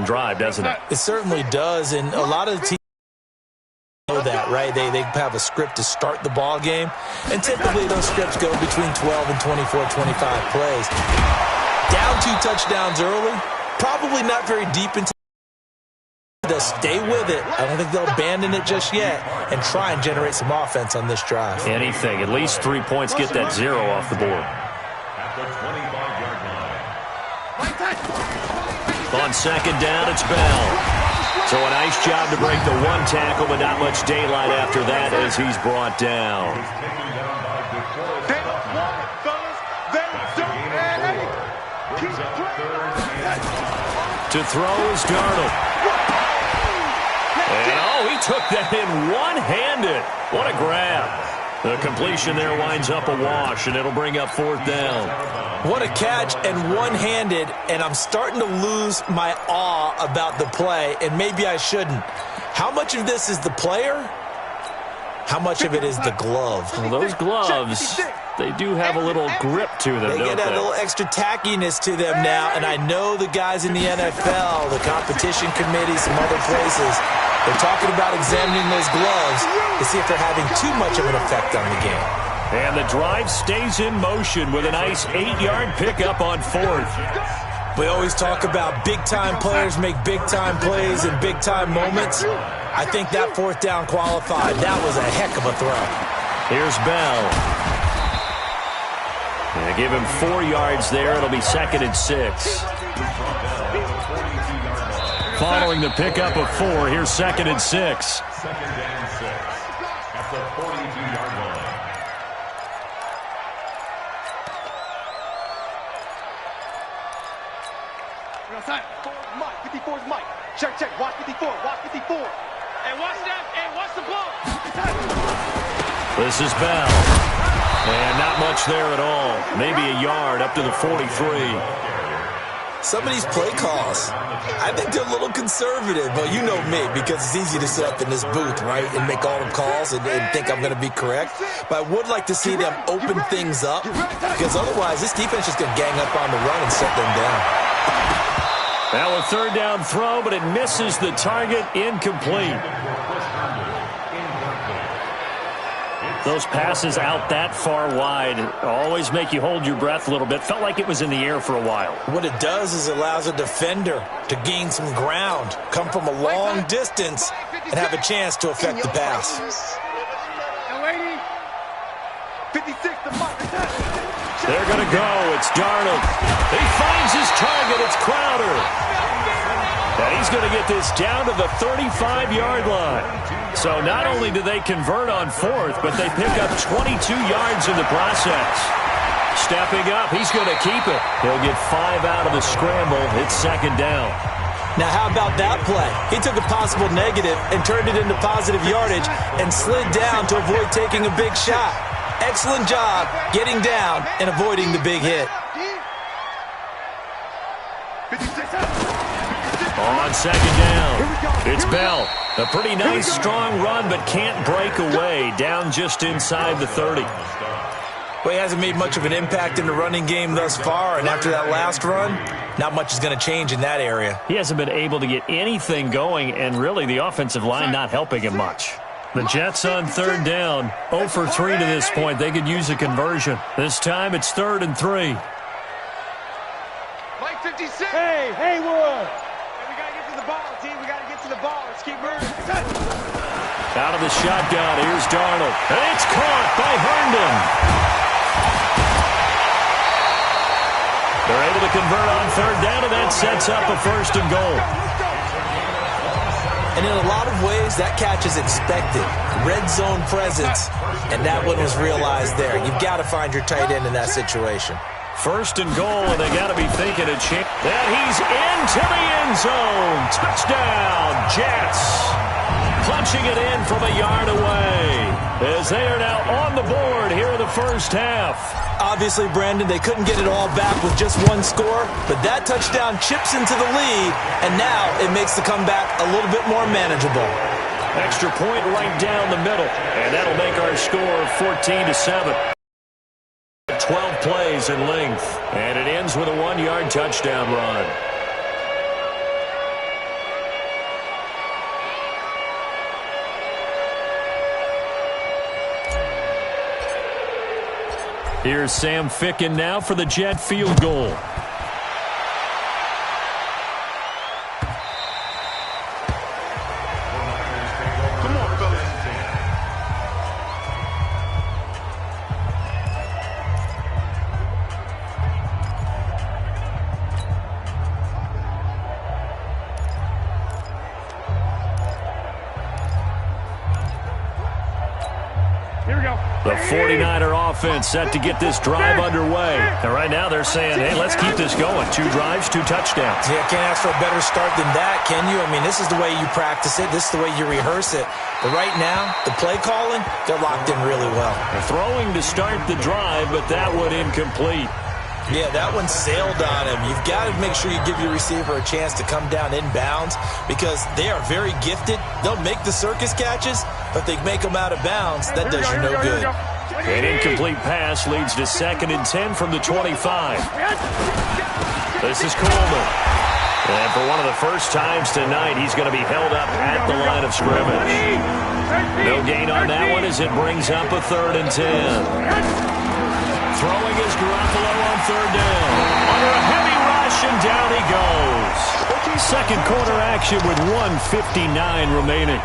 drive, doesn't it? It certainly does, and a lot of the teams know that, right? They have a script to start the ball game, and typically those scripts go between 12 and 24, 25 plays. Down 2 touchdowns early, probably not very deep into. They'll stay with it. I don't think they'll abandon it just yet and try and generate some offense on this drive. Anything. At least 3 points. Get that 0 off the board. On second down, it's Bell. So a nice job to break the 1 tackle, but not much daylight after that as he's brought down. To throw is Darnold. And, oh, he took that in one-handed. What a grab. The completion there winds up a wash, and it'll bring up 4th down. What a catch and one-handed, and I'm starting to lose my awe about the play, and maybe I shouldn't. How much of this is the player? How much of it is the glove? Well, those gloves, they do have a little grip to them, don't they? They get a little extra tackiness to them now, and I know the guys in the NFL, the competition committee, some other places, they're talking about examining those gloves to see if they're having too much of an effect on the game. And the drive stays in motion with a nice 8-yard pickup on 4th. We always talk about big-time players make big-time plays in big-time moments. I think that 4th down qualified. That was a heck of a throw. Here's Bell. And give him 4 yards there. It'll be 2nd and 6. Following the pickup of 4, here's 2nd and 6. At the 42-yard line. Mike, 54 is Mike. Check, watch 54, watch 54. And watch that, and watch the ball. This is Bell. And not much there at all. Maybe a yard up to the 43. Some of these play calls, I think they're a little conservative. Well, you know me, because it's easy to sit up in this booth, right, and make all the calls and think I'm going to be correct. But I would like to see them open things up, because otherwise this defense is going to gang up on the run and shut them down. Now a 3rd down throw, but it misses the target. Incomplete. Those passes out that far wide always make you hold your breath a little bit. Felt like it was in the air for a while. What it does is it allows a defender to gain some ground, come from a long distance, and have a chance to affect the pass. They're going to go. It's Darnold. He finds his target. It's Crowder. And he's going to get this down to the 35-yard line. So not only do they convert on 4th, but they pick up 22 yards in the process. Stepping up, he's going to keep it. He'll get 5 out of the scramble. It's 2nd down. Now, how about that play? He took a possible negative and turned it into positive yardage and slid down to avoid taking a big shot. Excellent job getting down and avoiding the big hit. On 2nd down, it's Bell. A pretty nice, strong run, but can't break away. Down just inside the 30. Well, he hasn't made much of an impact in the running game thus far, and after that last run, not much is going to change in that area. He hasn't been able to get anything going, and really the offensive line not helping him much. The Jets on 3rd down, 0 for 3 to this point. They could use a conversion. This time it's 3rd and 3. Mike 56. Hey, Haywood. Hey, we got to get to the ball, team. We got to get to the ball. Let's keep moving. Out of the shotgun, here's Darnold. And it's caught by Herndon. They're able to convert on 3rd down, and that sets up a 1st and goal. And in a lot of ways, that catch is expected. Red zone presence, and that one was realized there. You've got to find your tight end in that situation. 1st and goal, and they got to be thinking a chance. And he's into the end zone. Touchdown, Jets. Punching it in from a yard away as they are now on the board here in the 1st half. Obviously, Brandon, they couldn't get it all back with just one score, but that touchdown chips into the lead, and now it makes the comeback a little bit more manageable. Extra point right down the middle, and that'll make our score 14-7. 12 plays in length, and it ends with a 1-yard touchdown run. Here's Sam Ficken now for the Jet field goal. The 49er offense set to get this drive underway. And right now they're saying, hey, let's keep this going. 2 drives, 2 touchdowns. Yeah, can't ask for a better start than that, can you? I mean, this is the way you practice it. This is the way you rehearse it. But right now, the play calling, they're locked in really well. They're throwing to start the drive, but that one incomplete. Yeah, that one sailed on him. You've got to make sure you give your receiver a chance to come down inbounds because they are very gifted. They'll make the circus catches, but they make them out of bounds. That does you no good. An incomplete pass leads to 2nd and 10 from the 25. This is Coleman. And for one of the first times tonight, he's going to be held up at the line of scrimmage. No gain on that one as it brings up a 3rd and 10. Throwing is Garoppolo on 3rd down. Under a heavy rush, and down he goes. Second quarter action with 1:59 remaining.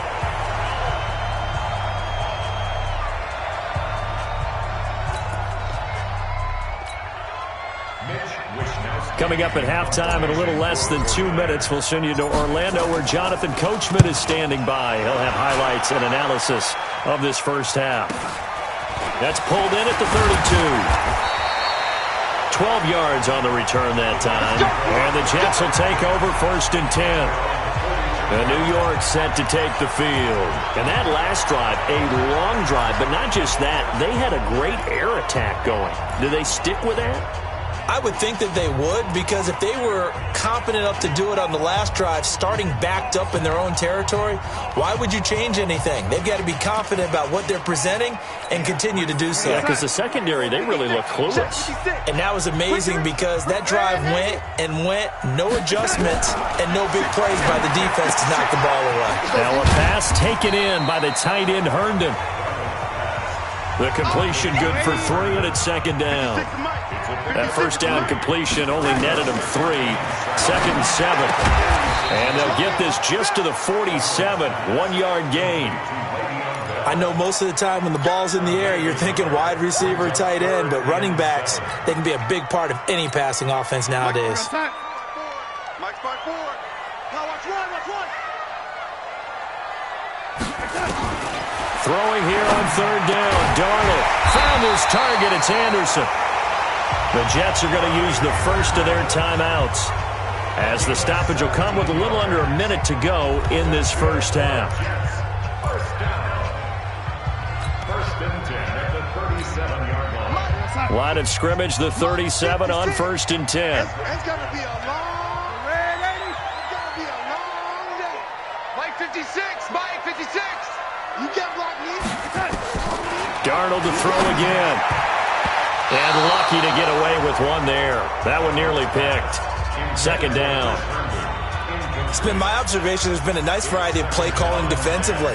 Coming up at halftime in a little less than 2 minutes, we'll send you to Orlando where Jonathan Coachman is standing by. He'll have highlights and analysis of this first half. That's pulled in at the 32. 12 yards on the return that time. And the Jets will take over 1st and 10. And New York set to take the field. And that last drive, a long drive, but not just that. They had a great air attack going. Do they stick with that? I would think that they would because if they were confident enough to do it on the last drive, starting backed up in their own territory, why would you change anything? They've got to be confident about what they're presenting and continue to do so. Yeah, because the secondary, they really look clueless. And that was amazing because that drive went, no adjustments, and no big plays by the defense to knock the ball away. Now a pass taken in by the tight end, Herndon. The completion good for 3, and it's 2nd down. That first down completion only netted them 3. 2nd and 7. And they'll get this just to the 47. 1-yard gain. I know most of the time when the ball's in the air, you're thinking wide receiver, tight end, but running backs, they can be a big part of any passing offense nowadays. Mike's part 4. Now watch one. Throwing here on 3rd down. Darnold found his target. It's Anderson. The Jets are going to use the first of their timeouts as the stoppage will come with a little under a minute to go in this first half. First and 10 at the 37-yard line. Line of scrimmage, the 37 on 1st and 10. It's going to be a long day. It's going to be a long day. Mike 56. Mike 56. You can't block me. Darnold to throw again. And lucky to get away with one there. That one nearly picked. 2nd down. It's been my observation there's been a nice variety of play calling defensively.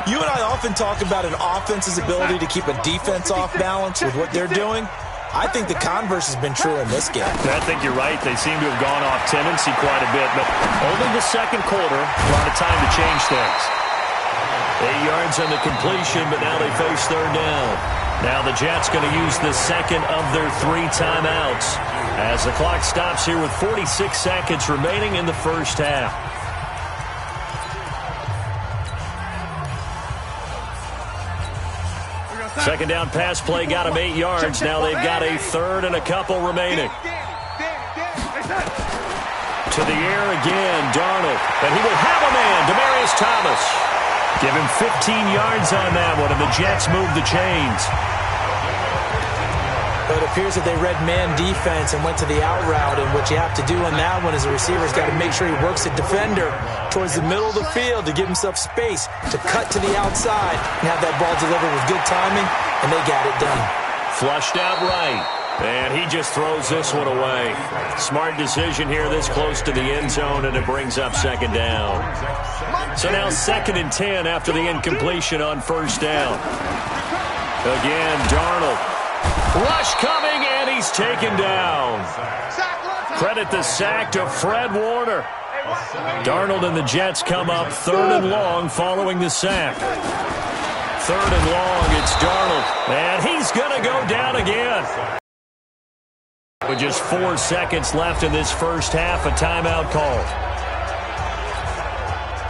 You and I often talk about an offense's ability to keep a defense off balance with what they're doing. I think the converse has been true in this game. I think you're right. They seem to have gone off tendency quite a bit, but only the second quarter. A lot of time to change things. 8 yards on the completion, but now they face 3rd down. Now the Jets going to use the second of their 3 timeouts as the clock stops here with 46 seconds remaining in the first half. Second down pass play got him 8 yards. Now they've got a 3rd and a couple remaining. To the air again, Darnold. And he will have a man, Demaryius Thomas. Give him 15 yards on that one, and the Jets move the chains. But it appears that they read man defense and went to the out route, and what you have to do on that one is the receiver's got to make sure he works the defender towards the middle of the field to give himself space to cut to the outside and have that ball delivered with good timing, and they got it done. Flushed out right, and he just throws this one away. Smart decision here this close to the end zone, and it brings up 2nd down. So now 2nd and 10 after the incompletion on 1st down. Again, Darnold Rush coming, and he's taken down. Credit the sack to Fred Warner. Darnold and the Jets come up 3rd and long following the sack. 3rd and long, it's Darnold, and he's going to go down again. With just 4 seconds left in this first half, a timeout called.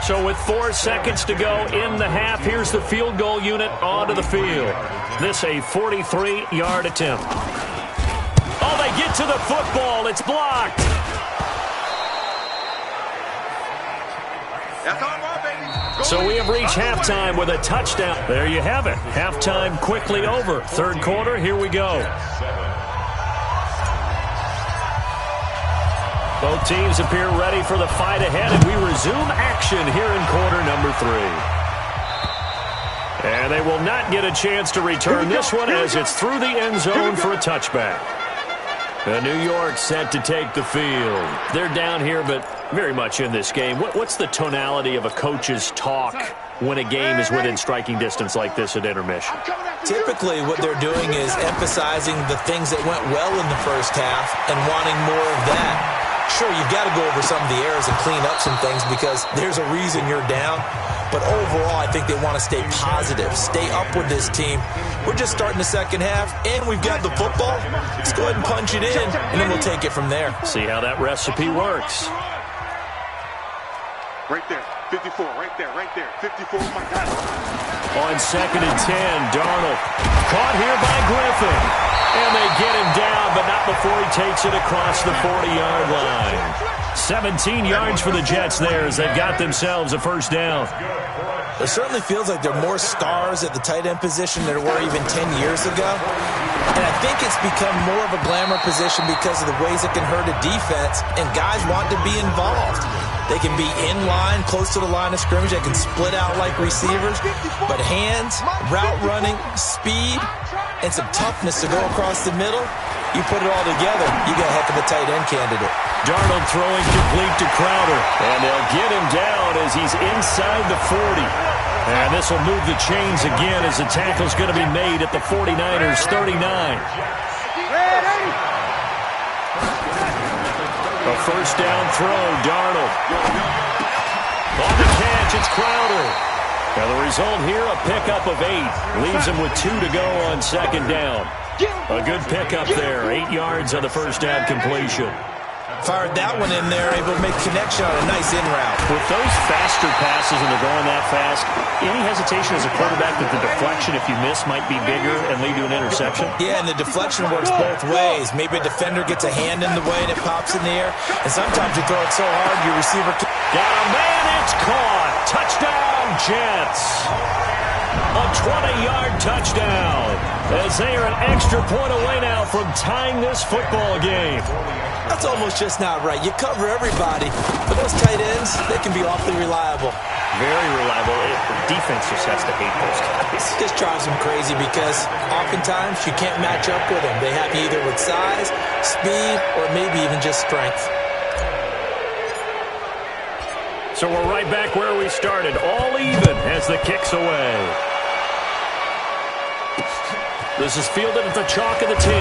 So with 4 seconds to go in the half, here's the field goal unit onto the field. This a 43-yard attempt. Oh, they get to the football. It's blocked. So we have reached halftime with a touchdown. There you have it. Halftime quickly over. 3rd quarter, here we go. Both teams appear ready for the fight ahead, and we resume action here in quarter number 3. And they will not get a chance to return this one as it's through the end zone for a touchback. New York set to take the field. They're down here, but very much in this game. What's the tonality of a coach's talk when a game is within striking distance like this at intermission? Typically, what they're doing is emphasizing the things that went well in the first half and wanting more of that. Sure, you've got to go over some of the errors and clean up some things because there's a reason you're down. But overall, I think they want to stay positive, stay up with this team. We're just starting the second half, and we've got the football. Let's go ahead and punch it in, and then we'll take it from there. See how that recipe works. Right there, 54, right there, 54, my God. On 2nd and 10, Darnold caught here by Griffin. And they get him down, but not before he takes it across the 40-yard line. 17 yards for the Jets there as they've got themselves a first down. It certainly feels like there are more stars at the tight end position than there were even 10 years ago. And I think it's become more of a glamour position because of the ways it can hurt a defense, and guys want to be involved. They can be in line, close to the line of scrimmage. They can split out like receivers. But hands, route running, speed, and some toughness to go across the middle, you put it all together, you got a heck of a tight end candidate. Darnold throwing complete to Crowder. And they'll get him down as he's inside the 40. And this will move the chains again as the tackle's going to be made at the 49ers' 39. A first down throw, Darnold. On the catch, it's Crowder. Now the result here, a pickup of 8. Leaves him with 2 to go on 2nd down. A good pickup there. 8 yards on the first down completion. Fired that one in there, able to make connection on a nice in route. With those faster passes and they're going that fast, any hesitation as a quarterback that the deflection, if you miss, might be bigger and lead to an interception? Yeah, and the deflection works both ways. Maybe a defender gets a hand in the way and it pops in the air. And sometimes you throw it so hard, your receiver can... Got a man, it's caught. Touchdown, Jets. A 20-yard touchdown as they are an extra point away now from tying this football game. That's almost just not right. You cover everybody, but those tight ends, they can be awfully reliable. Very reliable. Defense just has to hate those guys. This drives them crazy because oftentimes you can't match up with them. They have you either with size, speed, or maybe even just strength. So we're right back where we started. All even as the kick's away. This is fielded at the chalk of the 10.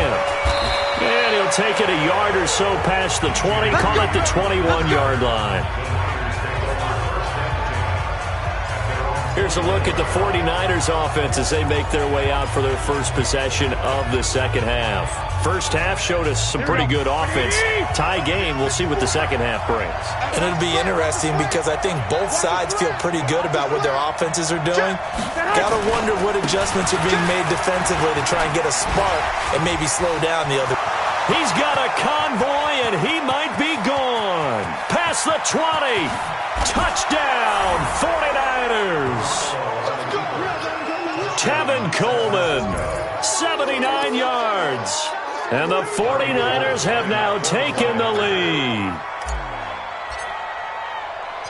And he'll take it a yard or so past the 20, call it the 21-yard line. Here's a look at the 49ers offense as they make their way out for their first possession of the second half. First half showed us some pretty good offense. Tie game, we'll see what the second half brings. And it'll be interesting because I think both sides feel pretty good about what their offenses are doing. Gotta wonder what adjustments are being made defensively to try and get a spark and maybe slow down the other. He's got a convoy and he might be gone. Past the 20. Touchdown, 49ers. Tevin Coleman, 79 yards. And the 49ers have now taken the lead.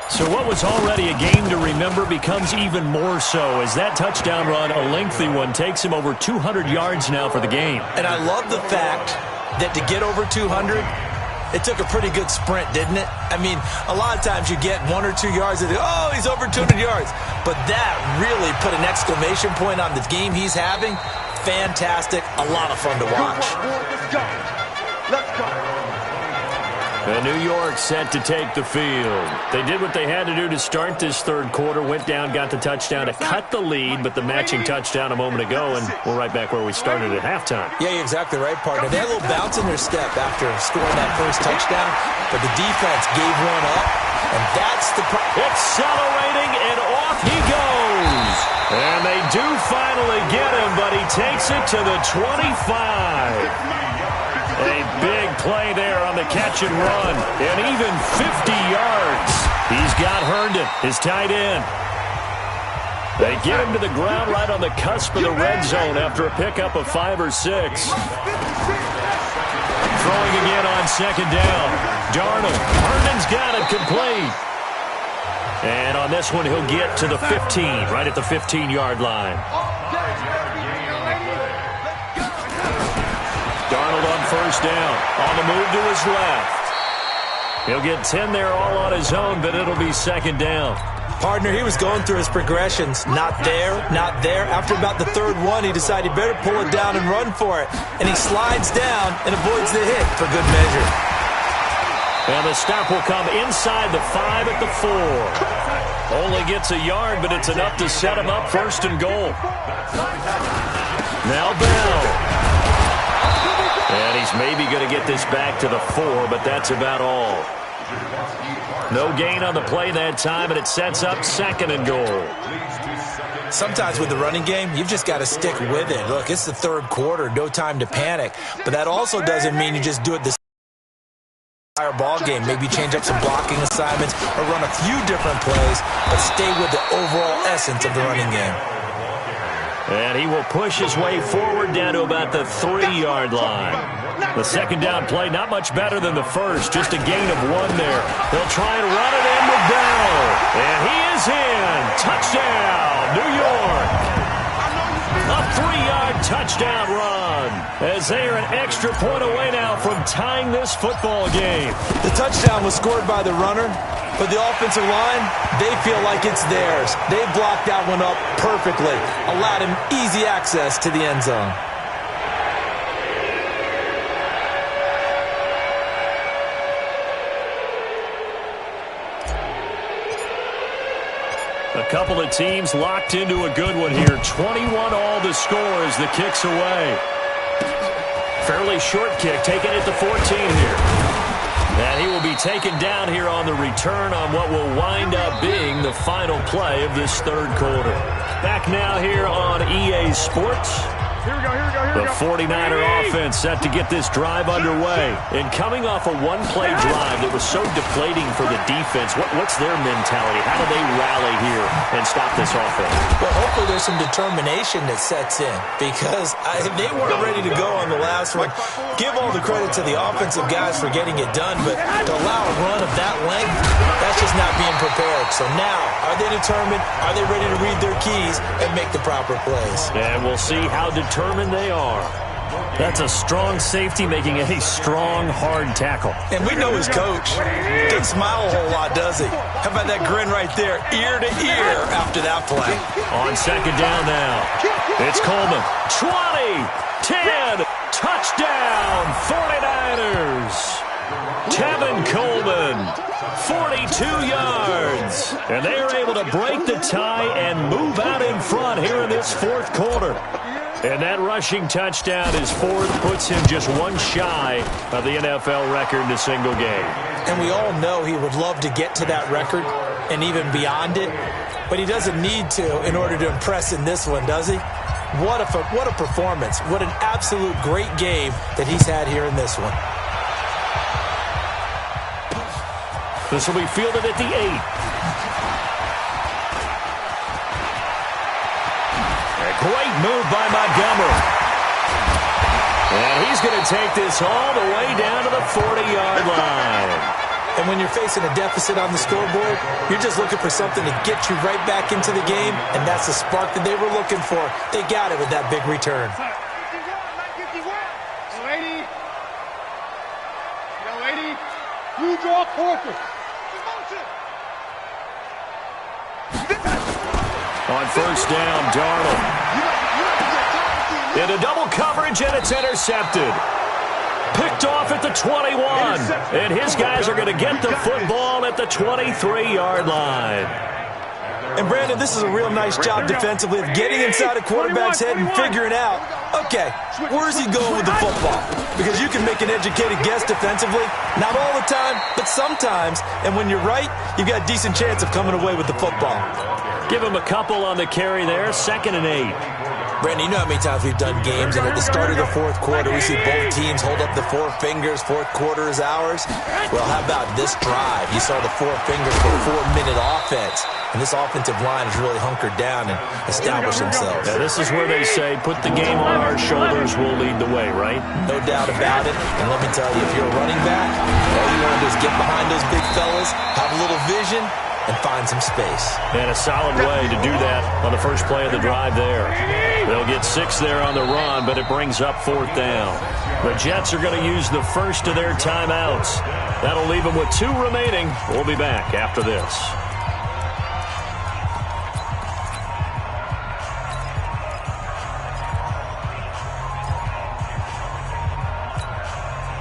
So what was already a game to remember becomes even more so as that touchdown run, a lengthy one, takes him over 200 yards now for the game. And I love the fact that to get over 200, it took a pretty good sprint, didn't it? I mean, a lot of times you get 1 or 2 yards and oh, he's over 200 yards. But that really put an exclamation point on the game he's having. fantastic, a lot of fun to watch. Let's go. Let's go. And New York set to take the field. They did what they had to do to start this third quarter, went down, got the touchdown to cut the lead, but the matching touchdown a moment ago, and we're right back where we started at halftime. Yeah, you're exactly right, partner. They had a little bounce in their step after scoring that first touchdown, but the defense gave one up, and that's the problem. Accelerating, and off he goes. And they do finally get him, but he takes it to the 25. A big play there on the catch and run, and even 50 yards. He's got Herndon, his tight end. They get him to the ground right on the cusp of the red zone after a pickup of 5 or 6. Throwing again on second down. Darnold. Herndon's got it complete. And on this one, he'll get to the 15, right at the 15-yard line. Darnold on first down. On the move to his left. He'll get 10 there all on his own, but it'll be second down. Partner, he was going through his progressions. Not there, not there. After about the third one, he decided he better pull it down and run for it. And he slides down and avoids the hit for good measure. And the stop will come inside the 5 at the 4. Only gets a yard, but it's enough to set him up first and goal. Now Bell. And he's maybe going to get this back to the 4, but that's about all. No gain on the play that time, and it sets up second and goal. Sometimes with the running game, you've just got to stick with it. Look, it's the third quarter, no time to panic. But that also doesn't mean you just do it the entire ball game. Maybe change up some blocking assignments or run a few different plays, but stay with the overall essence of the running game. And he will push his way forward down to about the 3-yard line. The second down play, not much better than the first, just a gain of 1 there. They'll try and run it in with Bell. And he is in. Touchdown, New York. A 3-yard touchdown run, as they are an extra point away now from tying this football game. The touchdown was scored by the runner, but the offensive line, they feel like it's theirs. They blocked that one up perfectly, allowed him easy access to the end zone. A couple of teams locked into a good one here. 21 all the score as the kick's away. Fairly short kick, taken at the 14 here. And he will be taken down here on the return on what will wind up being the final play of this third quarter. Back now here on EA Sports. Here we go, here we go, here we The go. 49er offense set to get this drive underway. And coming off a one-play drive that was so deflating for the defense, what's their mentality? How do they rally here and stop this offense? Well, hopefully there's some determination that sets in, because they weren't ready to go on the last one. Give all the credit to the offensive guys for getting it done, but to allow a run of that length, that's just not being prepared. So now, are they determined? Are they ready to read their keys and make the proper plays? And we'll see how determined they are. That's a strong safety making a strong, hard tackle. And we know his coach. Doesn't smile a whole lot, does he? How about that grin right there, ear to ear after that play? On second down now. It's Coleman. 20, 10, touchdown, 49ers. Tevin Coleman, 42 yards. And they are able to break the tie and move out in front here in this fourth quarter. And that rushing touchdown, his fourth, puts him just one shy of the NFL record in a single game. And we all know he would love to get to that record and even beyond it, but he doesn't need to in order to impress in this one, does he? What a performance. What an absolute great game that he's had here in this one. This will be fielded at the 8. Great move by Montgomery. And he's going to take this all the way down to the 40-yard line. And when you're facing a deficit on the scoreboard, you're just looking for something to get you right back into the game, and that's the spark that they were looking for. They got it with that big return. 80. You draw quarter. On first down, Darnold. Into double coverage, and it's intercepted. Picked off at the 21. And his guys are going to get the football at the 23-yard line. And, Brandon, this is a real nice job defensively of getting inside a quarterback's head and figuring out, okay, where's he going with the football? Because you can make an educated guess defensively. Not all the time, but sometimes. And when you're right, you've got a decent chance of coming away with the football. Give him a couple on the carry there, 2nd and 8. Brandon, you know how many times we've done games, and at the start of the fourth quarter, we see both teams hold up the four fingers, fourth quarter is ours. Well, how about this drive? You saw the four fingers for a 4-minute offense, and this offensive line has really hunkered down and established themselves. Yeah, this is where they say, put the game on our shoulders, we'll lead the way, right? No doubt about it, and let me tell you, if you're a running back, all you want to do is get behind those big fellas, have a little vision, and find some space. And a solid way to do that on the first play of the drive there. They'll get 6 there on the run, but it brings up 4th down. The Jets are going to use the first of their timeouts. That'll leave them with 2 remaining. We'll be back after this.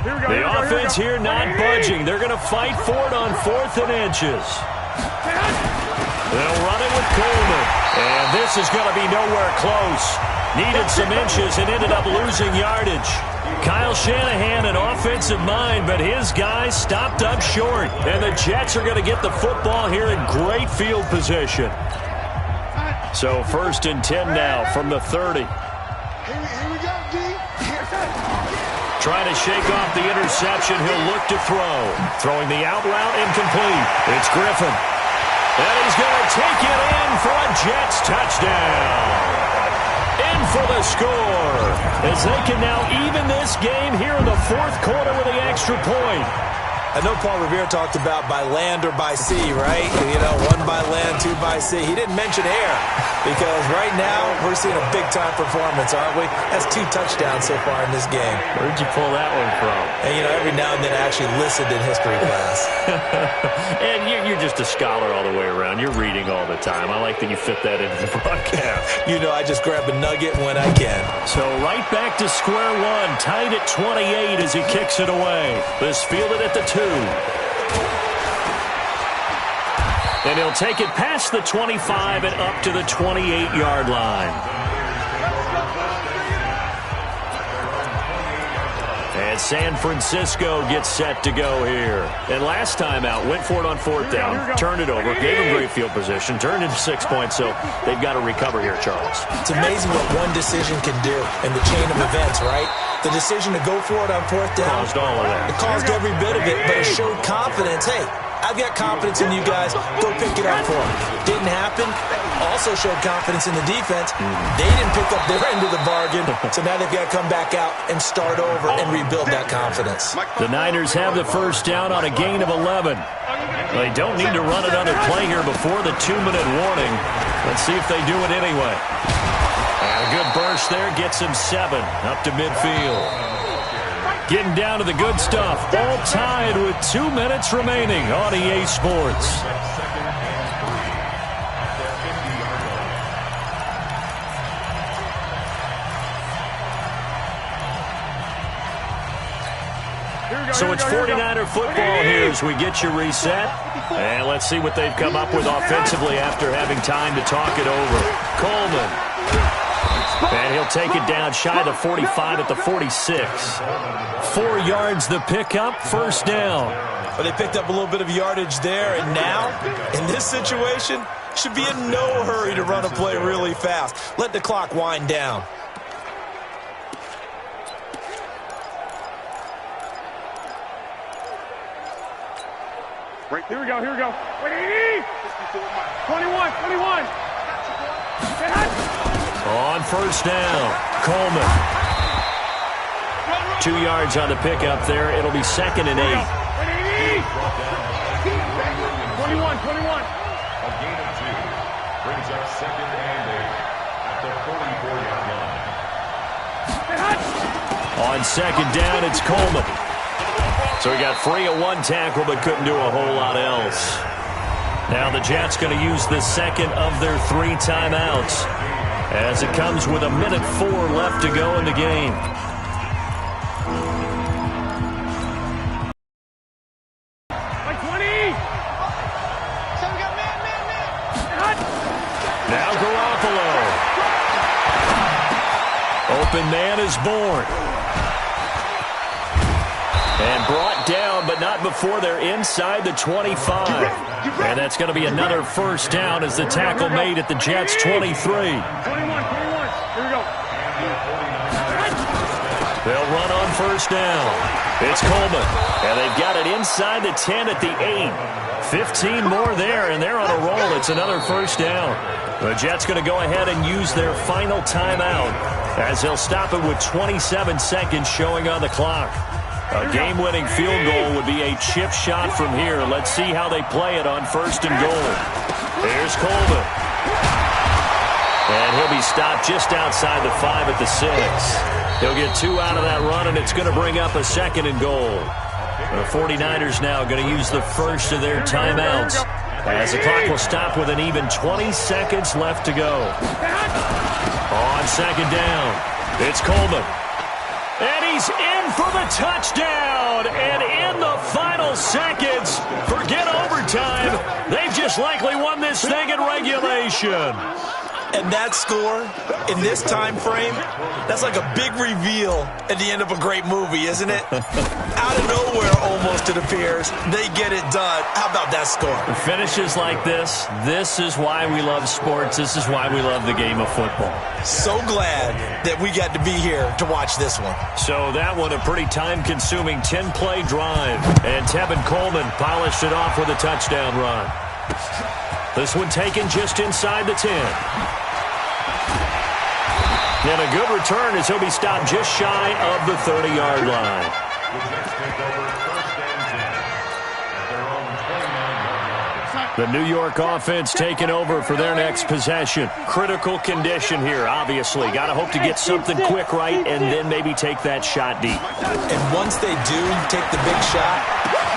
The offense here not budging. They're going to fight for it on 4th and inches. They'll run it with Coleman. And this is going to be nowhere close. Needed some inches and ended up losing yardage. Kyle Shanahan, an offensive mind, but his guys stopped up short. And the Jets are going to get the football here in great field position. So 1st and 10 now from the 30. Here we go, D. Trying to shake off the interception. He'll look to throw. Throwing the out route incomplete. It's Griffin. And he's going to take it in for a Jets touchdown. In for the score. As they can now even this game here in the 4th quarter with the extra point. I know Paul Revere talked about by land or by sea, right? You know, 1 by land, 2 by sea. He didn't mention air because right now we're seeing a big-time performance, aren't we? That's 2 touchdowns so far in this game. Where'd you pull that one from? And, you know, every now and then I actually listened in history class. And you're just a scholar all the way around. You're reading all the time. I like that you fit that into the broadcast. You know, I just grab a nugget when I can. So right back to square one, tied at 28 as he kicks it away. This fielded at the 2. And he'll take it past the 25 and up to the 28-yard line. And San Francisco gets set to go here. And last time out, went for it on 4th down, turned it over, gave him great field position, turned into 6 points, so they've got to recover here, Charles. It's amazing what one decision can do in the chain of events, right? The decision to go for it on 4th down. Caused all of that. It caused every bit of it, but it showed confidence. Hey, I've got confidence in you guys. Go pick it up for them. Didn't happen. Also showed confidence in the defense. They didn't pick up their end of the bargain, so now they've got to come back out and start over and rebuild that confidence. The Niners have the first down on a gain of 11. They don't need to run another play here before the 2-minute warning. Let's see if they do it anyway. And a good burst there gets him 7 up to midfield. Getting down to the good stuff. All tied with 2 minutes remaining on EA Sports. So it's 49er football here as we get you reset. And let's see what they've come up with offensively after having time to talk it over. Coleman. And he'll take it down shy of the 45 at the 46. 4 yards the pickup, first down. Well, they picked up a little bit of yardage there, and now, in this situation, should be in no hurry to run a play really fast. Let the clock wind down. Right, here we go, here we go. 21. On first down, Coleman. 2 yards on the pickup there. It'll be 2nd and 8. 21. A gain of 2 brings up 2nd and 8 at the 44-yard line. On 2nd down, it's Coleman. So he got free of 1 tackle but couldn't do a whole lot else. Now the Jets going to use the 2nd of their 3 timeouts as it comes with 1:04 left to go in the game. Now Garoppolo. Open man is born. And brought down, but not before they're inside the 25. And that's going to be another first down as the tackle made at the Jets' 23. 21. Here we go. They'll run on first down. It's Coleman. And they've got it inside the 10 at the 8. 15 more there, and they're on a roll. It's another first down. The Jets going to go ahead and use their final timeout as they'll stop it with 27 seconds showing on the clock. A game-winning field goal would be a chip shot from here. Let's see how they play it on first and goal. Here's Coleman. And he'll be stopped just outside the 5 at the 6. He'll get 2 out of that run, and it's going to bring up a second and goal. The 49ers now going to use the first of their timeouts as the clock will stop with an even 20 seconds left to go. On second down, it's Coleman. And he's in for the touchdown. And in the final seconds, forget overtime. They've just likely won this thing in regulation. And that score, in this time frame, that's like a big reveal at the end of a great movie, isn't it? Out of nowhere, almost, it appears. They get it done. How about that score? Finishes like this is why we love sports. This is why we love the game of football. So glad that we got to be here to watch this one. So that one, a pretty time-consuming 10-play drive. And Tevin Coleman polished it off with a touchdown run. This one taken just inside the 10. And a good return as he'll be stopped just shy of the 30-yard line. The New York offense taking over for their next possession. Critical condition here, obviously. Got to hope to get something quick right and then maybe take that shot deep. And once they do take the big shot,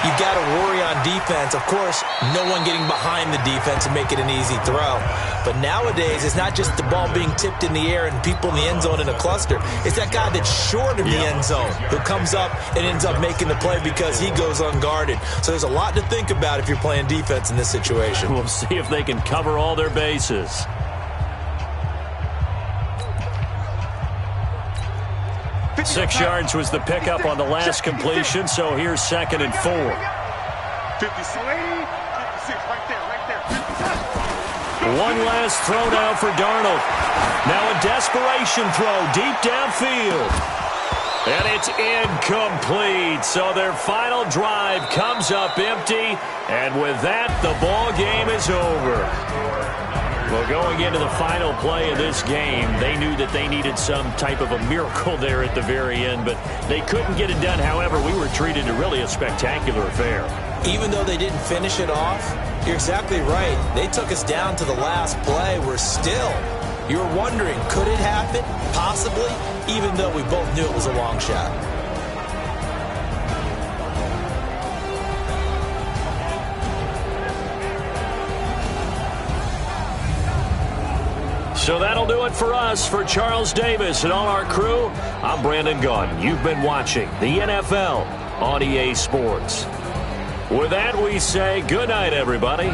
you've got to worry on defense. Of course, no one getting behind the defense and make it an easy throw. But nowadays, it's not just the ball being tipped in the air and people in the end zone in a cluster. It's that guy that's short of the end zone who comes up and ends up making the play because he goes unguarded. So there's a lot to think about if you're playing defense in this situation. We'll see if they can cover all their bases. Six yards was the pickup on the last completion, so here's 2nd and 4. 56, right there. One last throw now for Darnold. Now a desperation throw deep downfield. And it's incomplete. So their final drive comes up empty. And with that, the ball game is over. Well, going into the final play of this game, they knew that they needed some type of a miracle there at the very end, but they couldn't get it done. However, we were treated to really a spectacular affair. Even though they didn't finish it off, you're exactly right. They took us down to the last play. You're wondering, could it happen? Possibly, even though we both knew it was a long shot. So that'll do it for us. For Charles Davis and all our crew, I'm Brandon Gaudin. You've been watching the NFL on EA Sports. With that, we say good night, everybody.